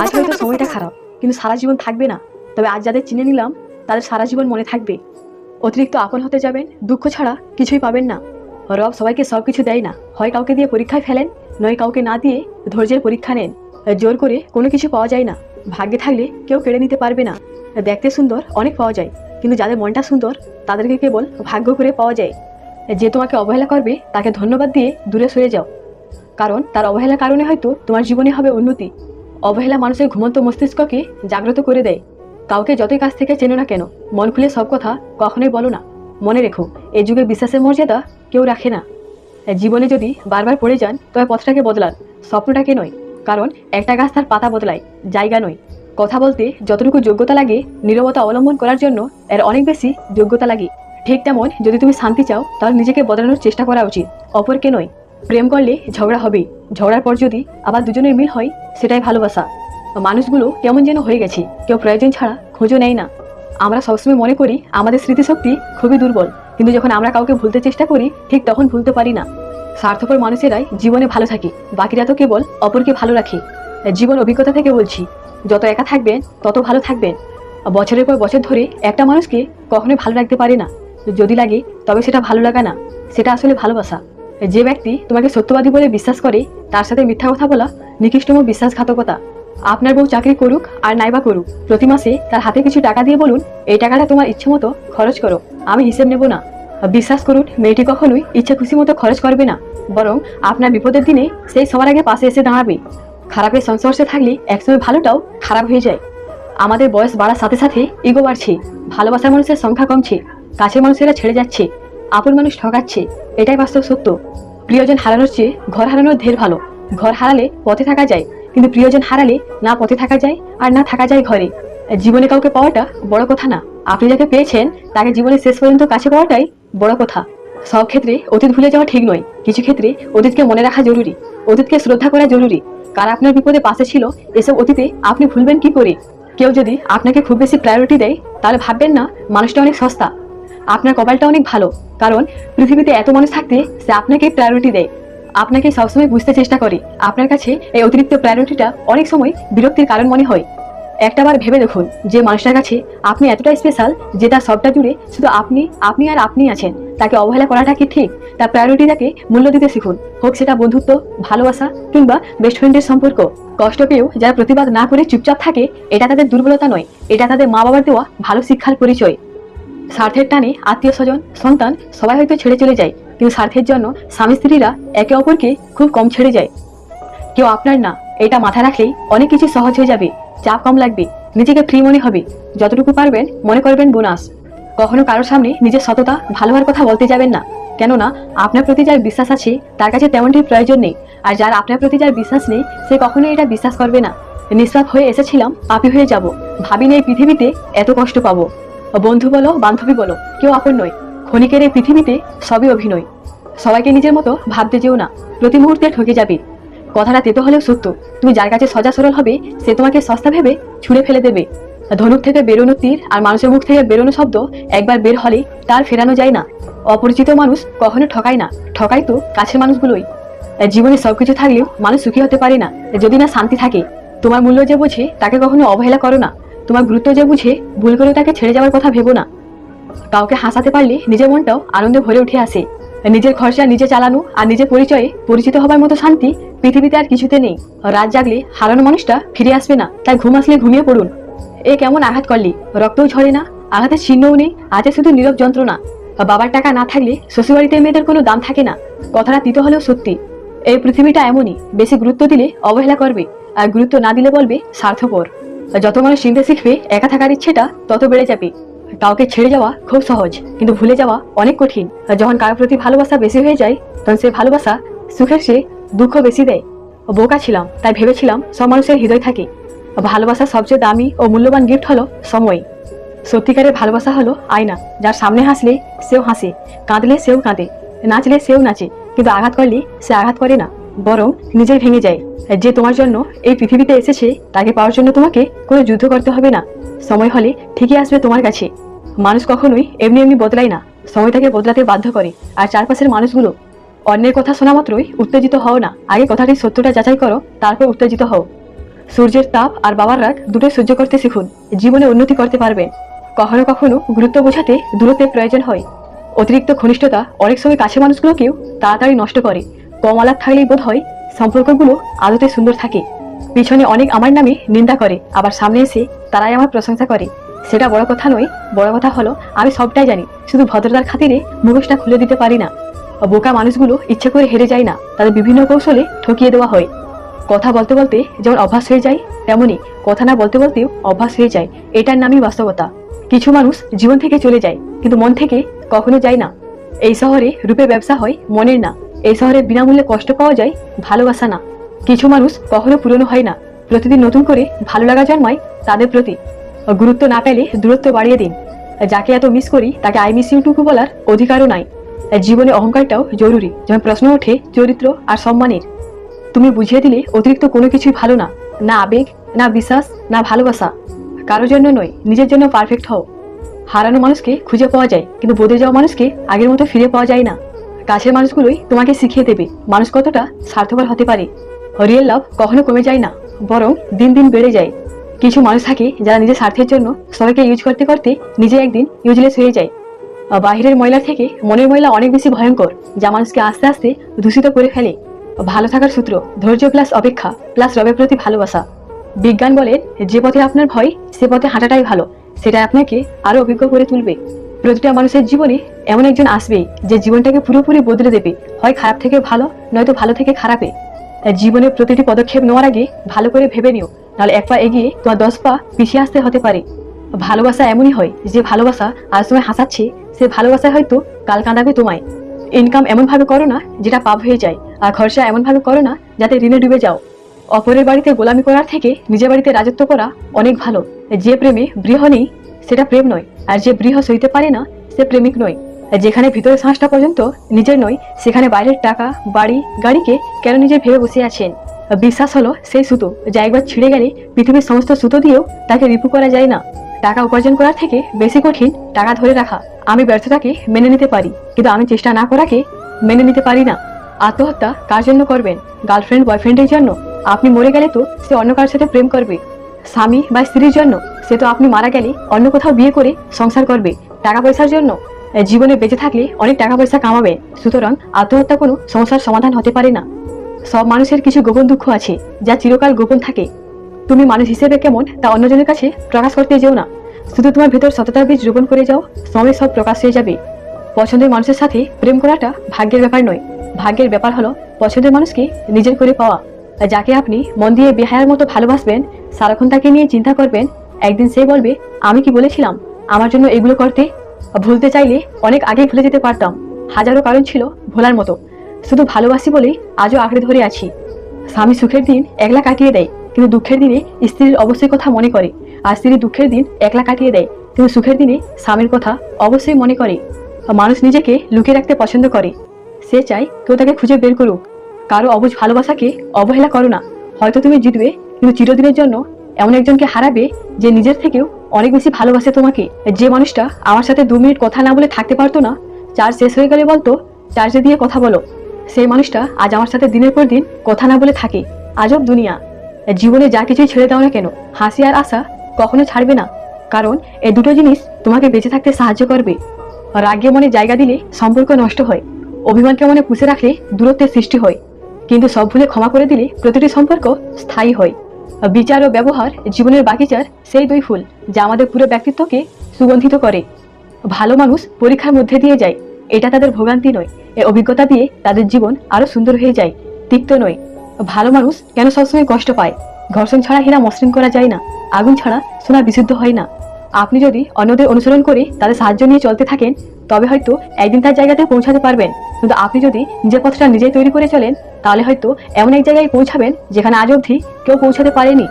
আজ হয়তো সময়টা খারাপ, কিন্তু সারা জীবন থাকবে না। তবে আজ যাদের চিনে নিলাম তাদের সারা জীবন মনে থাকবে। অতিরিক্ত আপন হতে যাবেন, দুঃখ ছাড়া কিছুই পাবেন না। রব সবাইকে সবকিছু দেয় না, হয় কাউকে দিয়ে পরীক্ষায় ফেলেন, নয় কাউকে না দিয়ে ধৈর্যের পরীক্ষা নেন। জোর করে কোনো কিছু পাওয়া যায় না, ভাগ্যে থাকলে কেউ কেড়ে নিতে পারবে না। দেখতে সুন্দর অনেক পাওয়া যায়, কিন্তু যাদের মনটা সুন্দর তাদেরকে কেবল ভাগ্য করে পাওয়া যায়। যে তোমাকে অবহেলা করবে তাকে ধন্যবাদ দিয়ে দূরে সরে যাও, কারণ তার অবহেলার কারণে হয়তো তোমার জীবনে হবে উন্নতি। অবহেলা মানুষের ঘুমন্ত মস্তিষ্ককে জাগ্রত করে দেয়। কাউকে যতই কাছ থেকে চেনো না কেন, মন খুলে সব কথা কখনোই বলো না। মনে রেখো, এই যুগে বিশ্বাসের মর্যাদা কেউ রাখে না। জীবনে যদি বারবার পড়ে যান তবে পথটাকে বদলান, স্বপ্নটাকে নয়। কারণ একটা গাছ তার পাতা বদলায়, জায়গা নয়। কথা বলতে যতটুকু যোগ্যতা লাগে, নীরবতা অবলম্বন করার জন্য এর অনেক বেশি যোগ্যতা লাগে। ঠিক তেমন, যদি তুমি শান্তি চাও তাহলে নিজেকে বদলানোর চেষ্টা করা উচিত, অপরকে নয়। প্রেম করলে ঝগড়া হবেই, ঝগড়ার পর যদি আবার দুজনের মিল হয় সেটাই ভালোবাসা। মানুষগুলো কেমন যেন হয়ে গেছে, কেউ প্রয়োজন ছাড়া খোঁজও নেয় না। আমরা সবসময় মনে করি আমাদের স্মৃতিশক্তি খুবই দুর্বল, কিন্তু যখন আমরা কাউকে ভুলতে চেষ্টা করি ঠিক তখন ভুলতে পারি না। স্বার্থপর মানুষেরাই জীবনে ভালো থাকে, বাকিরা তো কেবল অপরকে ভালো রাখে। জীবন অভিজ্ঞতা থেকে বলছি, যত একা থাকবেন তত ভালো থাকবেন। বছরের পর বছর ধরে একটা মানুষকে কখনোই ভালো রাখতে পারে না। যদি লাগে তবে সেটা ভালো লাগা না, সেটা আসলে ভালোবাসা। যে ব্যক্তি তোমাকে সত্যবাদী বলে বিশ্বাস করে তার সাথে মিথ্যা কথা বলা নিকৃষ্টম বিশ্বাসঘাতকতা। আপনার বউ চাকরি করুক আর নাইবা করুক, প্রতি মাসে তার হাতে কিছু টাকা দিয়ে বলুন, এই টাকাটা তোমার ইচ্ছে মতো খরচ করো, আমি হিসেব নেব না। বিশ্বাস করুন, মেয়েটি কখনোই ইচ্ছে খুশি মতো খরচ করবে না, বরং আপনার বিপদের দিনে সেই সবার আগে পাশে এসে দাঁড়াবে। খারাপের সংস্পর্শে থাকলে একসময় ভালোটাও খারাপ হয়ে যায়। আমাদের বয়স বাড়ার সাথে সাথে ইগো বাড়ছে, ভালোবাসার মানুষের সংখ্যা কমছে, কাছের মানুষেরা ছেড়ে যাচ্ছে, আপন মানুষ ঠকাচ্ছে। এটাই বাস্তব সত্য। প্রিয়জন হারানোর চেয়ে ঘর হারানোর ঢের ভালো। ঘর হারালে পথে থাকা যায়, কিন্তু প্রিয়জন হারালে না পথে থাকা যায় আর না থাকা যায় ঘরে। জীবনে কাউকে পাওয়াটা বড় কথা না, আপনি যাকে পেয়েছেন তাকে জীবনের শেষ পর্যন্ত কাছে পাওয়াটাই বড় কথা। সব ক্ষেত্রে অতীত ভুলে যাওয়া ঠিক নয়, কিছু ক্ষেত্রে অতীতকে মনে রাখা জরুরি, অতীতকে শ্রদ্ধা করা জরুরি। কারা আপনার বিপদে পাশে ছিল এসব অতীতে আপনি ভুলবেন কি করে? কেউ যদি আপনাকে খুব বেশি প্রায়োরিটি দেয় তাহলে ভাববেন না মানুষটা অনেক সস্তা। আপনার কপালটা অনেক ভালো, কারণ পৃথিবীতে এত মানুষ থাকতে সে আপনাকে প্রায়োরিটি দেয়, আপনাকে সবসময় বুঝতে চেষ্টা করে। আপনার কাছে এই অতিরিক্ত প্রায়োরিটিটা অনেক সময় বিরক্তির কারণ মনে হয়। একটাবার ভেবে দেখুন, যে মানুষটার কাছে আপনি এতটাই স্পেশাল যে তার সবটা জুড়ে শুধু আপনি আপনি আর আপনি আছেন, তাকে অবহেলা করাটা কি ঠিক? তার প্রায়োরিটিটাকে মূল্য দিতে শিখুন, হোক সেটা বন্ধুত্ব, ভালোবাসা কিংবা বেস্ট ফ্রেন্ডের সম্পর্ক। কষ্ট পেয়েও যারা প্রতিবাদ না করে চুপচাপ থাকে, এটা তাদের দুর্বলতা নয়, এটা তাদের মা বাবার দেওয়া ভালো শিক্ষার পরিচয়। স্বার্থের টানে আত্মীয় স্বজন, সন্তান সবাই হয়তো ছেড়ে চলে যায়, কিন্তু স্বার্থের জন্য স্বামী স্ত্রীরা একে অপরকে খুব কম ছেড়ে যায়। কেউ আপনার না, এটা মাথায় রাখলেই অনেক কিছু সহজ হয়ে যাবে। চাপ কম লাগবে, নিজেকে ফ্রি মনে হবে। যতটুকু পারবেন মনে করবেন বোনাস। কখনো কারোর সামনে নিজের সততা ভালোবার কথা বলতে যাবেন না, কেননা আপনার প্রতি যার বিশ্বাস আছে তার কাছে তেমনটির প্রয়োজন নেই। আর যার আপনার প্রতি যার বিশ্বাস নেই সে কখনোই এটা বিশ্বাস করবে না। নিঃশ্বাস হয়ে এসেছিলাম, পাপী হয়ে যাব, ভাবিনি এই পৃথিবীতে এত কষ্ট পাবো। বন্ধু বলো বান্ধবী বলো, কেউ আপন নয়। ক্ষণিকের এই পৃথিবীতে সবই অভিনয়। সবাইকে নিজের মতো ভাবতে যেও না, প্রতি মুহূর্তে ঠকে যাবে। কথাটা তেতো হলেও সত্য, তুমি যার কাছে সজা সরল হবে সে তোমাকে সস্তা ভেবে ছুঁড়ে ফেলে দেবে। ধনুক থেকে বেরোনো তীর আর মানুষের মুখ থেকে বেরোনো শব্দ একবার বের হলে তার ফেরানো যায় না। অপরিচিত মানুষ কখনো ঠকায় না, ঠকায় তো কাছের মানুষগুলোই। জীবনে সবকিছু থাকলেও মানুষ সুখী হতে পারে না যদি না শান্তি থাকে। তোমার মূল্য যে বুঝে তাকে কখনো অবহেলা করো না, তোমার গুরুত্ব যে বুঝে ভুল করে তাকে ছেড়ে যাওয়ার কথা ভেবো না। কাউকে হাসাতে পারলে নিজের মনটাও আনন্দে ভরে উঠে আসে। নিজের খরচা নিজে চালানো আর নিজের পরিচয়ে পরিচিত হবার মতো শান্তি পৃথিবীতে আর কিছুতে নেই। রাত জাগলে হারানো মানুষটা ফিরে আসবে না, তাই ঘুম আসলে ঘুমিয়ে পড়ুন। এ কেমন আঘাত করলি, রক্তও ঝরে না, আঘাতের চিহ্নও নেই, আছে শুধু নীরব যন্ত্রণা। বাবার টাকা না থাকলে শ্বশুরবাড়িতে মেয়েদের কোনো দাম থাকে না। কথাটা তিতো হলেও সত্যি। এই পৃথিবীটা এমনই, বেশি গুরুত্ব দিলে অবহেলা করবে, আর গুরুত্ব না দিলে বলবে স্বার্থপর। যত মানুষ চিনতে শিখবে একা থাকার ইচ্ছেটা তত বেড়ে যাবে। কাউকে ছেড়ে যাওয়া খুব সহজ, কিন্তু ভুলে যাওয়া অনেক কঠিন। যখন কারোর প্রতি ভালোবাসা বেশি হয়ে যায় তখন সে ভালোবাসা সুখের চেয়ে দুঃখ বেশি দেয়। বোকা ছিলাম, তাই ভেবেছিলাম সব মানুষের হৃদয় থাকে। ভালোবাসার সবচেয়ে দামি ও মূল্যবান গিফট হলো সময়। সত্যিকারের ভালোবাসা হলো আয়না, যার সামনে হাসলে সেও হাসে, কাঁদলে সেও কাঁদে, নাচলে সেও নাচে, কিন্তু আঘাত করলে সে আঘাত করে না, বরং নিজেই ভেঙে যায়। যে তোমার জন্য এই পৃথিবীতে এসেছে তাকে পাওয়ার জন্য তোমাকে কোনো যুদ্ধ করতে হবে না। সময় হলে ঠিকই আসবে তোমার কাছে। মানুষ কখনোই এমনি এমনি বদলায় না, সময় তাকে বদলাতে বাধ্য করে। আর চারপাশের মানুষগুলো অন্যের কথা শোনা মাত্রই উত্তেজিত হও না, আগে কথাটির সত্যটা যাচাই করো, তারপর উত্তেজিত হও। সূর্যের তাপ আর বাবার রাগ দুটোই সহ্য করতে শিখুন, জীবনে উন্নতি করতে পারবেন। কখনো কখনো গুরুত্ব বোঝাতে দূরত্বের প্রয়োজন হয়। অতিরিক্ত ঘনিষ্ঠতা অনেক সময় কাছের মানুষগুলোকেও তাড়াতাড়ি নষ্ট করে। কম আলাপ থাকলেই বোধ হয় সম্পর্কগুলো আদতে সুন্দর থাকে। পিছনে অনেক আমার নামে নিন্দা করে, আবার সামনে এসে তারাই আমার প্রশংসা করে। সেটা বড় কথা নয়, বড় কথা হলো আমি সবটাই জানি, শুধু ভদ্রতার খাতিরে মুখোশটা খুলে দিতে পারি না। বোকা মানুষগুলো ইচ্ছে করে হেরে যায় না, তাদের বিভিন্ন কৌশলে ঠকিয়ে দেওয়া হয়। কথা বলতে বলতে যেমন অভ্যাস হয়ে যায়, তেমনি কথা না বলতে বলতেও অভ্যাস হয়ে যায়। এটার নামই বাস্তবতা। কিছু মানুষ জীবন থেকে চলে যায়, কিন্তু মন থেকে কখনো যায় না। এই শহরে রূপে ব্যবসা হয়, মনের না। এই শহরে বিনামূল্যে কষ্ট পাওয়া যায়, ভালোবাসা না। কিছু মানুষ কখনো পুরনো হয় না, প্রতিদিন নতুন করে ভালো লাগা জন্মায় তাদের প্রতি। গুরুত্ব না পেলে দূরত্ব বাড়িয়ে দিন। যাকে এত মিস করি তাকে আই মিস ইউ টুকু বলার অধিকারও নাই। জীবনে অহংকারটাও জরুরি, যেমন প্রশ্ন ওঠে চরিত্র আর সম্মানের। তুমি বুঝিয়ে দিলে অতিরিক্ত কোনো কিছুই ভালো না, না আবেগ, না বিশ্বাস, না ভালোবাসা। কারোর জন্য নয়, নিজের জন্য পারফেক্ট হও। হারানো মানুষকে খুঁজে পাওয়া যায়, কিন্তু বদলে যাওয়া মানুষকে আগের মতো ফিরে পাওয়া যায় না। কাছের মানুষগুলোই তোমাকে শিখিয়ে দেবে মানুষ কতটা স্বার্থপর হতে পারে। রিয়েল লাভ কখনো কমে যায় না, বরং দিন দিন বেড়ে যায়। কিছু মানুষ থাকে যারা নিজের স্বার্থের জন্য সবাইকে ইউজ করতে করতে নিজে একদিন ইউজলেস হয়ে যায়। বাহিরের ময়লা থেকে মনের ময়লা অনেক বেশি ভয়ঙ্কর, যা মানুষকে আস্তে আস্তে দূষিত করে ফেলে। ভালো থাকার সূত্র ধৈর্য প্লাস অপেক্ষা প্লাস রবের প্রতি ভালোবাসা। বিজ্ঞান বলেন, যে পথে আপনার ভয় সে পথে হাঁটাটাই ভালো, সেটা আপনাকে আরো অভিজ্ঞ করে তুলবে। প্রতিটা মানুষের জীবনে এমন একজন আসবেই যে জীবনটাকে পুরোপুরি বদলে দেবে, হয় খারাপ থেকে ভালো, নয়তো ভালো থেকে খারাপে। জীবনের প্রতিটি পদক্ষেপ নেওয়ার আগে ভালো করে ভেবে নিও, নাহলে এক পা এগিয়ে তোমার 10 পা পিছিয়ে আসতে হতে পারে। ভালোবাসা এমনই হয়, যে ভালোবাসা আজ তোমায় হাসাচ্ছে, সে ভালোবাসা হয়তো কাল কাঁদাবে তোমায়। ইনকাম এমন ভাবে করো না যেটা পাপ হয়ে যায়, আর খরচা এমন ভাবে করো না যাতে ঋণে ডুবে যাও। অপরের বাড়িতে গোলামি করার থেকে নিজের বাড়িতে রাজত্ব করা অনেক ভালো। যে প্রেমে বৃহ নেই সেটা প্রেম নয়, আর যে বৃহ সইতে পারে না সে প্রেমিক নয়। যেখানে ভিতরের শ্বাসটা পর্যন্ত নিজের নয়, সেখানে বাইরের টাকা, বাড়ি, গাড়িকে কেন নিজে ভেবে বসে আছেন? বিশ্বাস হলো সেই সুতো, যা একবার ছিঁড়ে গেলে পৃথিবীর সমস্ত সুতো দিয়েও তাকে রিপু করা যায় না। টাকা উপার্জন করার থেকে বেশি কঠিন টাকা ধরে রাখা। আমি ব্যর্থতাকে মেনে নিতে পারি, কিন্তু আমি চেষ্টা না করাকে মেনে নিতে পারি না। আত্মহত্যা কার জন্য করবেন? গার্লফ্রেন্ড বয়ফ্রেন্ডের জন্য? আপনি মরে গেলে তো সে অন্য কার সাথে প্রেম করবে। স্বামী বা স্ত্রীর জন্য? সে তো আপনি মারা গেলে অন্য কোথাও বিয়ে করে সংসার করবে। টাকা পয়সার জন্য? জীবনে বেঁচে থাকলে অনেক টাকা পয়সা কামাবেন, সুতরাং আত্মহত্যা কোনো সমস্যার সমাধান হতে পারে না। সব মানুষের কিছু গোপন দুঃখ আছে, যা চিরকাল গোপন থাকে। তুমি মানুষ হিসেবে কেমন তা অন্যজনের কাছে প্রকাশ করতে যেও না। শুধু তোমার ভেতর সততার বীজ রোপণ করে যাও, সময় সব প্রকাশ হয়ে যাবে। পছন্দের মানুষের সাথে প্রেম করাটা ভাগ্যের ব্যাপার নয়, ভাগ্যের ব্যাপার হলো পছন্দের মানুষকে নিজের করে পাওয়া। যাকে আপনি মন দিয়ে বেহায়ার মতো ভালোবাসবেন, সারাক্ষণ তাকে নিয়ে চিন্তা করবেন, একদিন সে বলবে, আমি কি বলেছিলাম আমার জন্য এগুলো করতে? ভুলতে চাইলে অনেক আগেই ভুলে যেতে পারতাম। হাজারো কারণ ছিল ভোলার মতো, শুধু ভালোবাসি বলেই আজও আঁকড়ে ধরে আছি। স্বামী সুখের দিন একলা কাটিয়ে দেয়, কিন্তু দুঃখের দিনে স্ত্রীর অবশ্যই কথা মনে করে। আর স্ত্রী দুঃখের দিন একলা কাটিয়ে দেয়, কিন্তু সুখের দিনে স্বামীর কথা অবশ্যই মনে করে। মানুষ নিজেকে লুকিয়ে রাখতে পছন্দ করে, সে চায় কেউ তাকে খুঁজে বের করুক। কারো অবুঝ ভালোবাসাকে অবহেলা করো না। হয়তো তুমি জিতবে, কিন্তু চিরদিনের জন্য এমন একজনকে হারাবে যে নিজের থেকেও অনেক বেশি ভালোবাসে তোমাকে। যে মানুষটা আমার সাথে 2 মিনিট কথা না বলে থাকতে পারতো না, চার্জ শেষ হয়ে গেলে বলতো চার্জে দিয়ে কথা বলো, সেই মানুষটা আজ আমার সাথে দিনের পর দিন কথা না বলে থাকে। আজব দুনিয়া। জীবনে যা কিছুই ছেড়ে দাও না কেন, হাসি আর আশা কখনো ছাড়বে না, কারণ এই দুটো জিনিস তোমাকে বেঁচে থাকতে সাহায্য করবে। রাগে মনে জায়গা দিলে সম্পর্ক নষ্ট হয়, অভিমানকে মনে পুষে রাখলে দূরত্বের সৃষ্টি হয়, কিন্তু সব ভুলে ক্ষমা করে দিলে প্রতিটি সম্পর্ক স্থায়ী হয়। বিচার ও ব্যবহার জীবনের বাগিচার সেই 2 ফুল, যা আমাদের পুরো ব্যক্তিত্বকে সুগন্ধিত করে। ভালো মানুষ পরীক্ষার মধ্যে দিয়ে যায়, এটা তাদের ভোগান্তি নয়, এই অভিজ্ঞতা দিয়ে তাদের জীবন আরো সুন্দর হয়ে যায়, তিক্ত নয়। ভালো মানুষ কেন সবসময় কষ্ট পায়? ঘর্ষণ ছাড়া হীরা মসৃণ করা যায় না, আগুন ছাড়া সোনা বিশুদ্ধ হয় না। আপনি যদি অন্যদের অনুসরণ করে তাদের সাহায্য নিয়ে চলতে থাকেন, তবে হয়তো একদিন তার জায়গাতে পৌঁছাতে পারবেন, কিন্তু আপনি যদি নিজের পথটা নিজেই তৈরি করে চলেন, তাহলে হয়তো এমন এক জায়গায় পৌঁছাবেন যেখানে আজ অবধি কেউ পৌঁছাতে পারেনি।